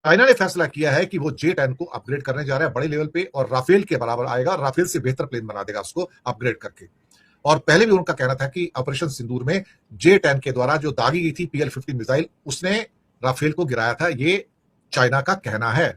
China ने फैसला किया है कि वो J-10 को अपग्रेड करने जा रहा है बड़े लेवल पे और राफेल के बराबर आएगा। राफेल से बेहतर प्लेन बना देगा उसको अपग्रेड करके। और पहले भी उनका कहना था कि ऑपरेशन सिंदूर में J-10 के द्वारा जो दागी गई थी PL-50 मिसाइल, उसने राफेल को गिराया था। ये चाइना का कहना है।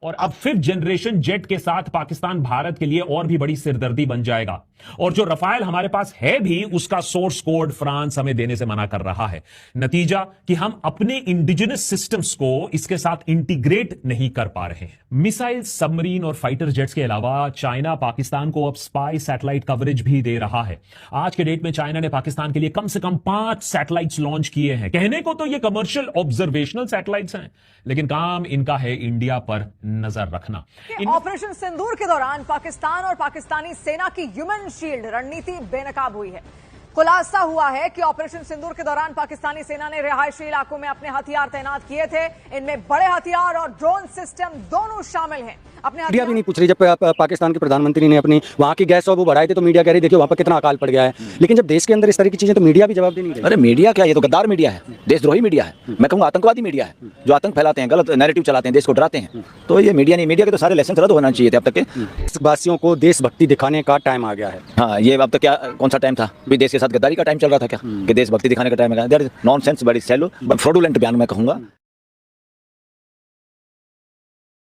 और अब फिफ्थ जनरेशन जेट के साथ पाकिस्तान भारत के लिए और भी बड़ी सिरदर्दी बन जाएगा। और जो रफाल हमारे पास है भी, उसका सोर्स कोड फ्रांस हमें देने से मना कर रहा है। नतीजा कि हम अपने इंडिजिनस सिस्टम्स को इसके साथ इंटीग्रेट नहीं कर पा रहे हैं। मिसाइल, सबमरीन और फाइटर जेट्स के अलावा चाइना पाकिस्तान को अब स्पाई सैटेलाइट कवरेज भी दे रहा है। आज के डेट में चाइना ने पाकिस्तान के लिए कम से कम 5 सैटेलाइट्स लॉन्च किए हैं। कहने को तो ये कमर्शियल ऑब्जर्वेशनल सैटेलाइट्स हैं, लेकिन काम इनका है इंडिया पर नजर रखना। ऑपरेशन सिंदूर के दौरान पाकिस्तान और पाकिस्तानी सेना की ह्यूमन शील्ड रणनीति बेनकाब हुई है। खुलासा हुआ है कि ऑपरेशन सिंदूर के दौरान पाकिस्तानी सेना ने रिहायशी इलाकों में अपने हथियार तैनात किए थे। इनमें बड़े हथियार और ड्रोन सिस्टम दोनों शामिल हैं। अपने मीडिया भी नहीं पूछ रही। जब पाकिस्तान के प्रधानमंत्री ने अपनी वहाँ की गैस और वो बढ़ाए थे तो मीडिया कह रही देखिए वहाँ पर कितना अकाल पड़ गया है। लेकिन जब देश के अंदर इस तरह की चीजें, तो मीडिया भी जवाब दे नहीं रही। अरे मीडिया क्या, ये तो गद्दार मीडिया है, देशद्रोही मीडिया है, मैं कहूँगा आतंकवादी मीडिया है, जो आतंक फैलाते हैं, गलत नैरेटिव चलाते हैं, देश को डराते हैं। तो ये मीडिया नहीं, मीडिया के तो सारे लेसन रद्द होना चाहिए थे अब तक के। देशवासियों को देशभक्ति दिखाने का टाइम आ गया है। हाँ, ये अब तक क्या कौन सा टाइम था? भी देश के साथ गद्दारी का टाइम चल रहा था क्या कि देशभक्ति दिखाने का टाइम है? दैट इज नॉनसेंस, बड़ी सैलो, फ्रॉडुलेंट बयान मैं कहूँगा।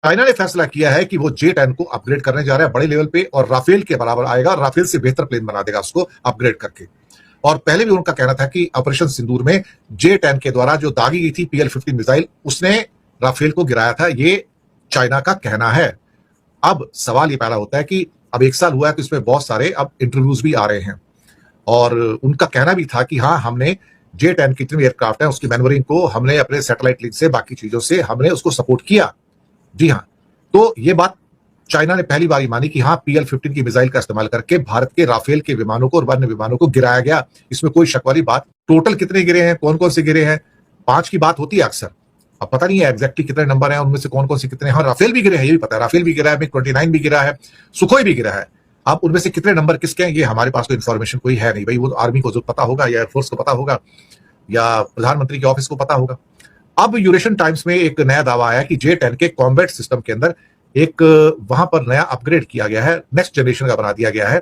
चाइना ने फैसला किया है कि वो J-10 को अपग्रेड करने जा रहा है बड़े लेवल पे और राफेल के बराबर आएगा। राफेल से बेहतर प्लेन बना देगा उसको अपग्रेड करके। और पहले भी उनका कहना था कि ऑपरेशन सिंदूर में J-10 के द्वारा जो दागी गई थी PL-50 मिसाइल, उसने राफेल को गिराया था। ये चाइना का कहना है। अब सवाल ये पैदा होता है कि अब 1 साल हुआ है तो इसमें बहुत सारे अब इंटरव्यूज भी आ रहे हैं और उनका कहना भी था कि हाँ, हमने J-10 की जितनी एयरक्राफ्ट है उसकी मैन्यूवरिंग को हमने अपने सैटेलाइट लिंक से, बाकी चीजों से हमने उसको सपोर्ट किया। जी हाँ, तो ये बात चाइना ने पहली बार मानी कि हाँ, PL-15 की मिसाइल का इस्तेमाल करके भारत के राफेल के विमानों को और अन्य विमानों को गिराया गया। इसमें कोई शक वाली बात। टोटल कितने गिरे हैं, कौन कौन से गिरे हैं? 5 की बात होती है अक्सर, अब पता नहीं है एग्जैक्टली कितने नंबर हैं, उनमें से कौन कौन से कितने हैं। हाँ, राफेल भी गिरे हैं, ये भी पता है। राफेल भी गिरा है, MiG-29 भी गिरा है, सुखोई भी गिरा है। अब उनमें से कितने नंबर किसके हैं, ये हमारे पास तो इन्फॉर्मेशन कोई है नहीं भाई। वो आर्मी को जो पता होगा या एयरफोर्स को पता होगा या प्रधानमंत्री के ऑफिस को पता होगा। अब यूरेशियन टाइम्स में एक नया दावा आया कि J-10 के कॉम्बैट सिस्टम के अंदर एक वहां पर नया अपग्रेड किया गया है, नेक्स्ट जनरेशन का बना दिया गया है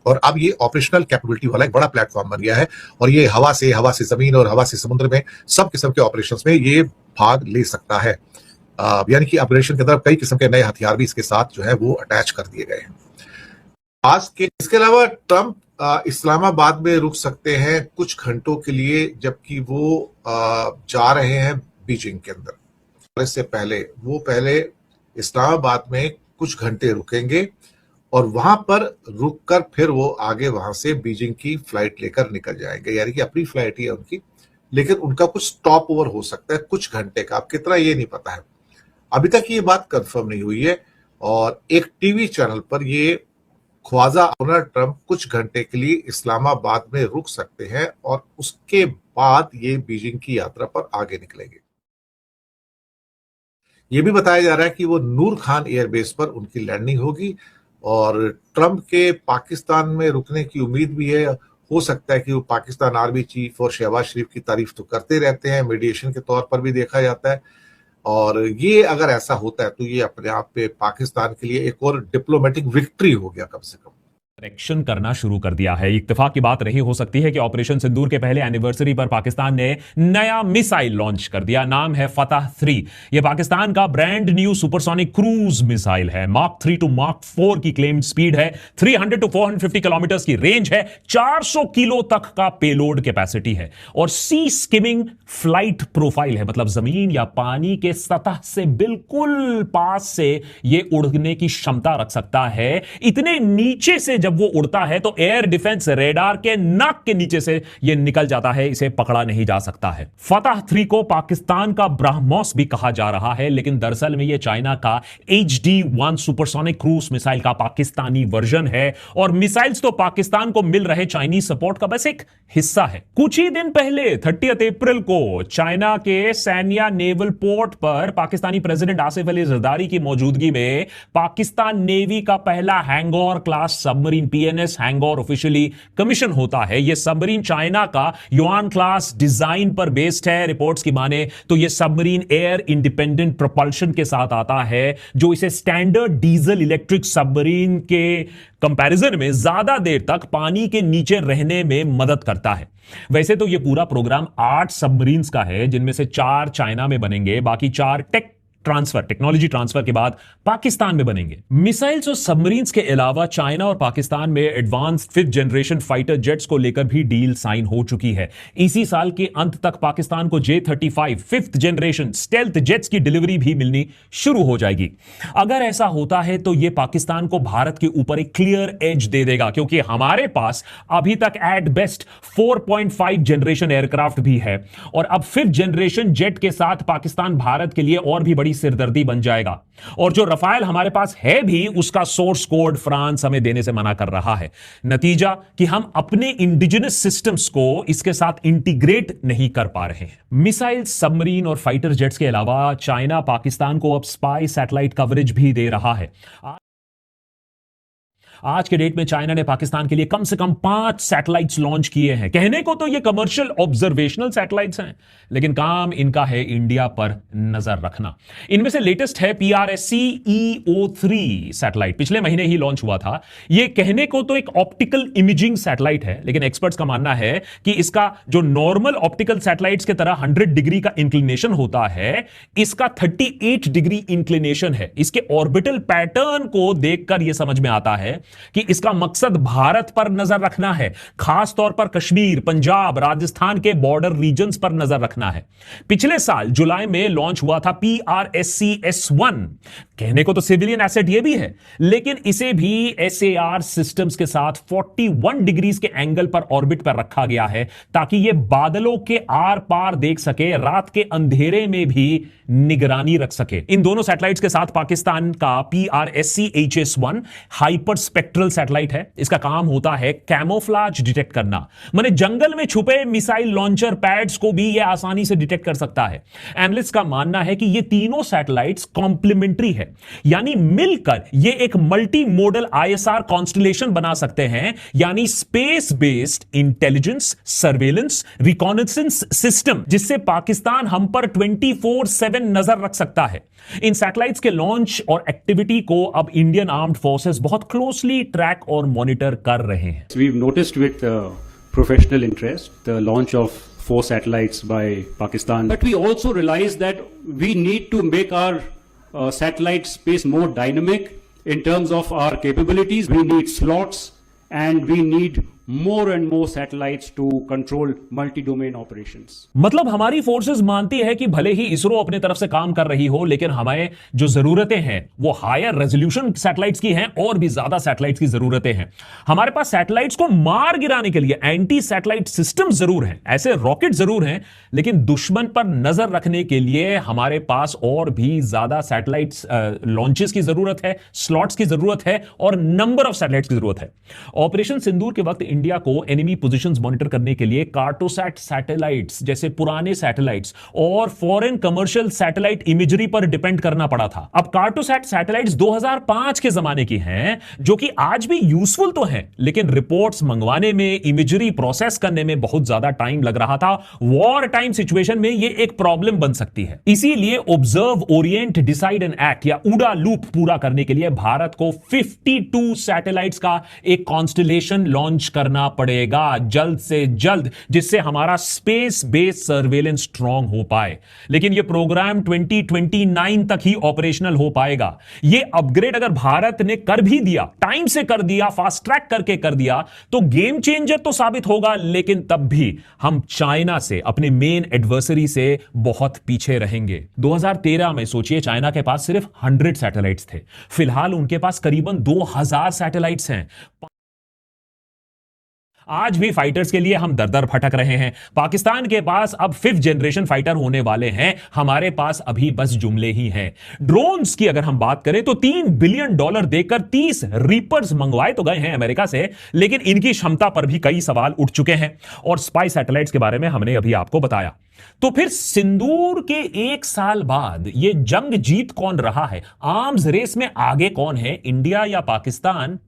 और अब ये ऑपरेशनल कैपेबिलिटी वाला एक बड़ा प्लेटफॉर्म बन गया है और ये हवा से जमीन और हवा से समुद्र में सब किस्म के ऑपरेशंस में ये भाग ले सकता है। यानी कि ऑपरेशन के अंदर कई किस्म के नए हथियार भी इसके साथ जो है वो अटैच कर दिए गए हैं। आज के इसके अलावा ट्रंप इस्लामाबाद में रुक सकते हैं कुछ घंटों के लिए, जबकि वो जा रहे हैं बीजिंग के अंदर। इससे पहले वो पहले इस्लामाबाद में कुछ घंटे रुकेंगे और वहां पर रुककर फिर वो आगे वहां से बीजिंग की फ्लाइट लेकर निकल जाएंगे। यानी कि अपनी फ्लाइट ही है उनकी, लेकिन उनका कुछ स्टॉप ओवर हो सकता है कुछ घंटे का। अब कितना ये नहीं पता है, अभी तक ये बात कंफर्म नहीं हुई है। और एक टीवी चैनल पर ये ख्वाजा डोनाल्ड ट्रंप कुछ घंटे के लिए इस्लामाबाद में रुक सकते हैं और उसके बाद ये बीजिंग की यात्रा पर आगे निकलेंगे। ये भी बताया जा रहा है कि वो नूर खान एयरबेस पर उनकी लैंडिंग होगी और ट्रंप के पाकिस्तान में रुकने की उम्मीद भी है। हो सकता है कि वो पाकिस्तान आर्मी चीफ और शहबाज शरीफ की तारीफ तो करते रहते हैं, मीडिएशन के तौर पर भी देखा जाता है। और ये अगर ऐसा होता है तो ये अपने आप पे पाकिस्तान के लिए एक और डिप्लोमेटिक विक्ट्री हो गया कम से कम। एक्शन करना शुरू कर दिया है। इत्तेफाक की बात रही हो सकती है कि ऑपरेशन सिंदूर के पहले एनिवर्सरी पर पाकिस्तान ने नया मिसाइल लॉन्च कर दिया। नाम है फतह 3। यह पाकिस्तान का brand new supersonic cruise missile है। मार्क 3 टू मार्क 4 की क्लेम्ड स्पीड है, 300 टू 450 किलोमीटर की रेंज है, 400 किलो तक का पेलोड कैपेसिटी है और सी स्किमिंग फ्लाइट प्रोफाइल है। मतलब जमीन या पानी के सतह से बिल्कुल पास से यह उड़ने की क्षमता रख सकता है। इतने नीचे से जब वो उड़ता है तो एयर डिफेंस रेडार के नाक के नीचे से यह निकल जाता है, इसे पकड़ा नहीं जा सकता है। फतह 3 को पाकिस्तान का ब्रह्मोस भी कहा जा रहा है, लेकिन दरअसल में यह चाइना का HD-1 सुपरसोनिक क्रूज मिसाइल का पाकिस्तानी वर्जन है और मिसाइल्स तो पाकिस्तान को मिल रहे चाइनीज सपोर्ट का बस एक हिस्सा है। कुछ ही दिन पहले 30 अप्रैल को चाइना के सैन्या नेवल पोर्ट पर पाकिस्तानी प्रेसिडेंट आसिफ अली जरदारी की मौजूदगी में पाकिस्तान नेवी का पहला Hangor class submarine submarine PNS Hangor officially commission होता है। यह सबमरीन चाइना का युआन क्लास डिजाइन पर बेस्ड है। रिपोर्ट्स की माने तो यह सबमरीन एयर इंडिपेंडेंट प्रोपल्शन के साथ आता है, जो इसे स्टैंडर्ड डीजल इलेक्ट्रिक सबमरीन के कंपैरिजन में ज्यादा देर तक पानी के नीचे रहने में मदद करता है। वैसे तो यह पूरा प्रोग्राम 8 सबमरीन्स का है, जिनमें से 4 चाइना में बनेंगे, बाकी 4 टेक्नोलॉजी ट्रांसफर के बाद पाकिस्तान में बनेंगे। मिसाइल्स और सबमरीन्स के अलावा चाइना और पाकिस्तान में advanced 5th generation fighter jets को लेकर भी डील साइन हो चुकी है। इसी साल के अंत तक पाकिस्तान को J-35 5th generation stealth jets की डिलीवरी भी मिलनी शुरू हो जाएगी। अगर ऐसा होता है तो यह पाकिस्तान को भारत के ऊपर एक क्लियर एज दे देगा, क्योंकि हमारे पास अभी तक एट बेस्ट 4.5 जनरेशन एयरक्राफ्ट भी है, और अब 5th जनरेशन जेट के साथ पाकिस्तान भारत के लिए और भी बड़ी सिरदर्दी बन जाएगा। और जो रफाल हमारे पास है भी, उसका सोर्स कोड फ्रांस हमें देने से मना कर रहा है। नतीजा कि हम अपने इंडिजिनस सिस्टम्स को इसके साथ इंटीग्रेट नहीं कर पा रहे हैं। मिसाइल, सबमरीन और फाइटर जेट्स के अलावा चाइना पाकिस्तान को अब स्पाई सैटेलाइट कवरेज भी दे रहा है। आज के डेट में चाइना ने पाकिस्तान के लिए कम से कम 5 सैटेलाइट्स लॉन्च किए हैं। कहने को तो ये कमर्शियल ऑब्जर्वेशनल सैटेलाइट्स हैं, लेकिन काम इनका है इंडिया पर नजर रखना। इनमें से लेटेस्ट है PRSC-EO3 सैटेलाइट, पिछले महीने ही लॉन्च हुआ था। यह कहने को तो एक ऑप्टिकल इमेजिंग सैटेलाइट है, लेकिन एक्सपर्ट्स का मानना है कि इसका जो नॉर्मल ऑप्टिकल सैटेलाइट्स की तरह 100 डिग्री का इंक्लिनेशन होता है, इसका 38 डिग्री इंक्लिनेशन है। इसके ऑर्बिटल पैटर्न को देखकर यह समझ में आता है कि इसका मकसद भारत पर नजर रखना है, खास तौर पर कश्मीर, पंजाब, राजस्थान के बॉर्डर रीजन्स पर नजर रखना है। पिछले साल जुलाई में लॉन्च हुआ था PRSC-S1। कहने को तो सिविलियन एसेट यह भी है, लेकिन इसे भी SAR सिस्टम्स के साथ 41 डिग्रीज के एंगल पर ऑर्बिट पर रखा गया है, ताकि यह बादलों के आर पार देख सके, रात के अंधेरे में भी निगरानी रख सके। इन दोनों सैटेलाइट्स के साथ पाकिस्तान का PRSC-HS1 हाइपर स्पेक्ट्रल सैटेलाइट है। इसका काम होता है कैमोफ्लाज डिटेक्ट करना, माने जंगल में छुपे मिसाइल लॉन्चर पैड्स को भी यह आसानी से डिटेक्ट कर सकता है। एनालिस्ट का मानना है कि ये तीनों सैटेलाइट्स कॉम्प्लीमेंट्री है, यानी मिलकर ये एक मल्टी मोडल ISR कॉन्स्टलेशन बना सकते हैं, यानी space based intelligence, surveillance, reconnaissance system, जिससे पाकिस्तान हम पर 24/7 नजर रख सकता है। इन सैटेलाइट्स के लॉन्च और एक्टिविटी को अब इंडियन आर्म्ड फोर्सेस बहुत क्लोजली ट्रैक और मॉनिटर कर रहे हैं। We've noticed with professional interest the launch of 4 satellites by Pakistan, but we also realize that we need to make our satellite space more dynamic in terms of our capabilities. We need slots and we need more and more satellites to control multi-domain operations. मतलब हमारी forces मानती है कि भले ही इसरो अपने तरफ से काम कर रही हो, लेकिन हमें जो जरूरतें हैं वो हायर रेजोल्यूशन सैटेलाइट्स की हैं, और भी ज्यादा सैटेलाइट्स की जरूरतें हैं। हमारे पास सैटेलाइट्स को मार गिराने के लिए एंटी सैटेलाइट सिस्टम जरूर हैं, ऐसे रॉकेट जरूर हैं, लेकिन दुश्मन पर नजर रखने के लिए हमारे पास और भी ज्यादा सैटेलाइट्स लॉन्चेस की जरूरत है, स्लॉट्स की जरूरत है, और नंबर ऑफ सैटेलाइट्स की जरूरत है। ऑपरेशन सिंदूर के वक्त इंडिया को एनिमी पोजीशंस मॉनिटर करने के लिए कार्टोसैट सैटेलाइट्स जैसे पुराने सैटेलाइट्स और फॉरेन कमर्शियल सैटेलाइट इमेजरी पर डिपेंड करना पड़ा था। अब कार्टोसैट सैटेलाइट्स 2005 के जमाने की हैं, जो कि आज भी यूजफुल तो हैं, लेकिन रिपोर्ट्स मंगवाने में, इमेजरी प्रोसेस करने में बहुत ज्यादा टाइम लग रहा था। वॉर टाइम सिचुएशन में यह एक प्रॉब्लम बन सकती है। इसीलिए observe, Orient, decide and act या उड़ा लूप पूरा करने के लिए भारत को 52 सैटेलाइट्स का एक कॉन्स्टलेशन लॉन्च करना पड़ेगा जल्द से जल्द, जिससे हमारा स्पेस बेस्ड सर्वेलेंस स्ट्रांग हो पाए। लेकिन यह प्रोग्राम 2029 तक ही ऑपरेशनल हो पाएगा। यह अपग्रेड अगर भारत ने कर भी दिया, टाइम से कर दिया, फास्ट ट्रैक करके कर दिया, तो गेम चेंजर तो साबित होगा, लेकिन तब भी हम चाइना से, अपने मेन एडवर्सरी से बहुत पीछे रहेंगे। 2013 में सोचिए, चाइना के पास सिर्फ 100 सैटेलाइट्स थे, फिलहाल उनके पास करीबन 2000 सैटेलाइट्स हैं। आज भी फाइटर्स के लिए हम दर दर भटक रहे हैं। पाकिस्तान के पास अब 5th जनरेशन फाइटर होने वाले हैं, हमारे पास अभी बस जुमले ही हैं। ड्रोन्स की अगर हम बात करें तो $3 बिलियन देकर 30 रीपर्स मंगवाए तो गए हैं अमेरिका से, लेकिन इनकी क्षमता पर भी कई सवाल उठ चुके हैं, और स्पाई सैटेलाइट्स के बारे में हमने अभी आपको बताया। तो फिर सिंदूर के 1 साल बाद यह जंग जीत कौन रहा है? आर्म्स रेस में आगे कौन है, इंडिया या पाकिस्तान?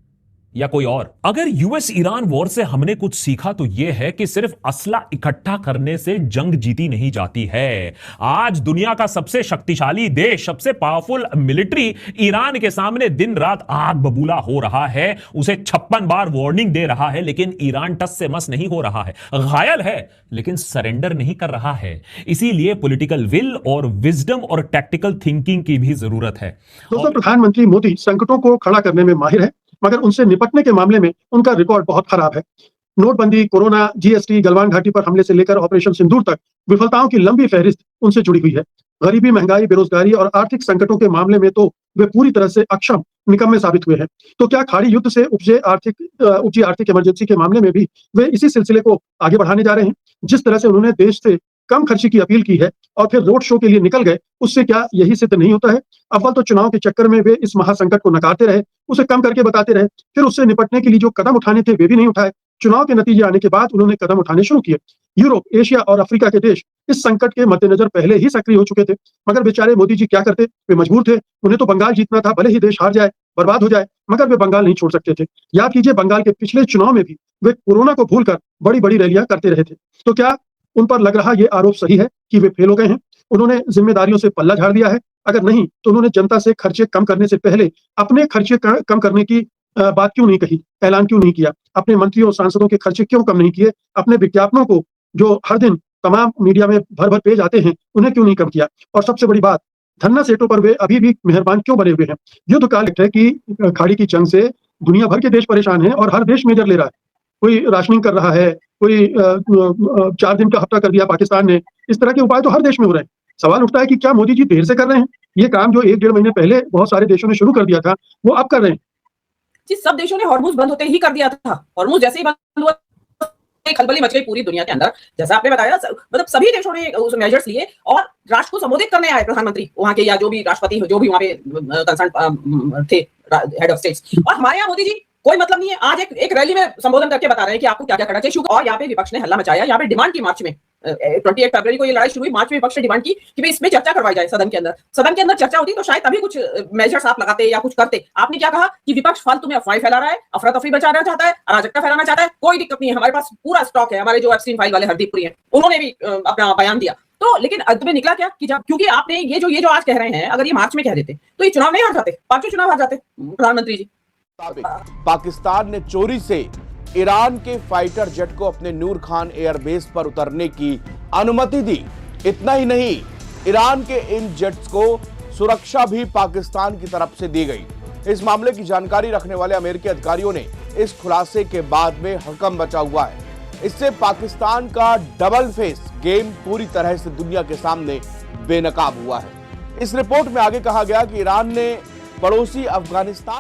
या कोई और? अगर यूएस ईरान वॉर से हमने कुछ सीखा तो यह है कि सिर्फ असला इकट्ठा करने से जंग जीती नहीं जाती है। आज दुनिया का सबसे शक्तिशाली देश, सबसे पावरफुल मिलिट्री ईरान के सामने दिन रात आग बबूला हो रहा है, उसे 56 बार वार्निंग दे रहा है, लेकिन ईरान टस से मस नहीं हो रहा है। घायल है लेकिन सरेंडर नहीं कर रहा है। इसीलिए पॉलिटिकल विल और विजडम और टैक्टिकल थिंकिंग की भी जरूरत है। दोस्तों, प्रधानमंत्री मोदी संकटों को खड़ा करने में माहिर है, मगर उनसे निपटने के मामले में उनका रिकॉर्ड बहुत खराब है। नोटबंदी, कोरोना, जीएसटी, गलवान घाटी पर हमले से लेकर ऑपरेशन सिंदूर तक विफलताओं की लंबी फहरिस्त उनसे जुड़ी हुई है। गरीबी, महंगाई, बेरोजगारी और आर्थिक संकटों के मामले में तो वे पूरी तरह से अक्षम, निकम्मे साबित हुए हैं। तो क्या खाड़ी युद्ध से उपजी आर्थिक इमरजेंसी के मामले में भी वे इसी सिलसिले को आगे बढ़ाने जा रहे हैं? जिस तरह से उन्होंने देश से कम खर्ची की अपील की है और फिर रोड शो के लिए निकल गए, उससे क्या यही सिद्ध नहीं होता है? अव्वल तो चुनाव के चक्कर में वे इस महासंकट को नकारते रहे, उसे कम करके बताते रहे, फिर उससे निपटने के लिए जो कदम उठाने थे वे भी नहीं उठाए। चुनाव के नतीजे आने के बाद उन्होंने कदम उठाने शुरू किए। यूरोप, एशिया और अफ्रीका के देश इस संकट के मद्देनजर पहले ही सक्रिय हो चुके थे, मगर बेचारे मोदी जी क्या करते? वे मजबूर थे। उन्हें तो बंगाल जीतना था, भले ही देश हार जाए, बर्बाद हो जाए, मगर वे बंगाल नहीं छोड़ सकते थे। याद कीजिए, बंगाल के पिछले चुनाव में भी वे कोरोना को भूलकर बड़ी बड़ी रैलियां करते रहे थे। तो क्या उन पर लग रहा ये आरोप सही है कि वे फेल हो गए हैं? उन्होंने जिम्मेदारियों से पल्ला झाड़ दिया है? अगर नहीं तो उन्होंने जनता से खर्चे कम करने से पहले अपने खर्चे कम करने की बात क्यों नहीं कही, ऐलान क्यों नहीं किया? अपने मंत्रियों और सांसदों के खर्चे क्यों कम नहीं किए? अपने विज्ञापनों को जो हर दिन तमाम मीडिया में भर भर पेज आते हैं, उन्हें क्यों नहीं कम किया? और सबसे बड़ी बात, धन्ना सेठों पर वे अभी भी मेहरबान क्यों बने हुए हैं? युद्ध काल है कि खाड़ी की जंग से दुनिया भर के देश परेशान हैं और हर देश मेजर ले रहा है। कोई राशनिंग कर रहा है, कोई 4 दिन का हफ्ता कर दिया पाकिस्तान ने। इस तरह के उपाय तो हर देश में हो रहे हैं। सवाल उठता है कि क्या मोदी जी देर से कर रहे हैं? ये काम जो 1-1.5 महीने पहले बहुत सारे देशों ने शुरू कर दिया था, वो अब कर रहे हैं। जी, सब देशों ने हॉर्मुज बंद होते ही कर दिया था। हॉर्मुज जैसे ही बंद हुआ, एक खलबली मच गई पूरी दुनिया के अंदर। जैसा आपने बताया, मतलब सभी देशों ने उस मेजर्स लिए और राष्ट्र को संबोधित करने आए प्रधानमंत्री वहां के, या जो भी राष्ट्रपति जो भी वहां पे कंसर्न थे, हेड ऑफ स्टेट्स। और हमारे यहाँ मोदी जी कोई मतलब नहीं है। आज एक रैली में संबोधन करके बता रहे हैं कि आपको क्या क्या करना चाहिए। और यहाँ पे विपक्ष ने हल्ला मचाया, यहाँ पे डिमांड की मार्च में 28 फरवरी को ये लड़ाई शुरू हुई। मार्च में विपक्ष ने डिमांड की कि भाई इसमें चर्चा करवाई जाए सदन के अंदर। सदन के अंदर चर्चा होती तो शायद तभी कुछ मेजर्स आप लगाते या कुछ करते। आपने क्या कहा कि विपक्ष फालतू में अफवाह फैला रहा है, अफरा तफरी बचाना चाहता है, अराजकता फैलाना चाहता है। कोई दिक्कत नहीं है, हमारे पास पूरा स्टॉक है। हमारे जो एप्स्टीन फाइल वाले हरदीप पुरी हैं, उन्होंने भी अपना बयान दिया। तो लेकिन अंत में निकला क्या कि जब, क्योंकि आपने ये जो आज कह रहे हैं, अगर ये मार्च में कह देते तो ये चुनाव नहीं हार जाते, 5 चुनाव हार जाते प्रधानमंत्री जी। पाकिस्तान ने चोरी से ईरान के फाइटर जेट को अपने नूर खान एयरबेस पर उतरने की अनुमति दी। इतना ही नहीं, ईरान के इन जेट्स को सुरक्षा भी पाकिस्तान की तरफ से दी गई। इस मामले की जानकारी रखने वाले अमेरिकी अधिकारियों ने इस खुलासे के बाद में हड़कंप मचा हुआ है। इससे पाकिस्तान का डबल फेस गेम पूरी तरह से दुनिया के सामने बेनकाब हुआ है। इस रिपोर्ट में आगे कहा गया कि ईरान ने पड़ोसी अफगानिस्तान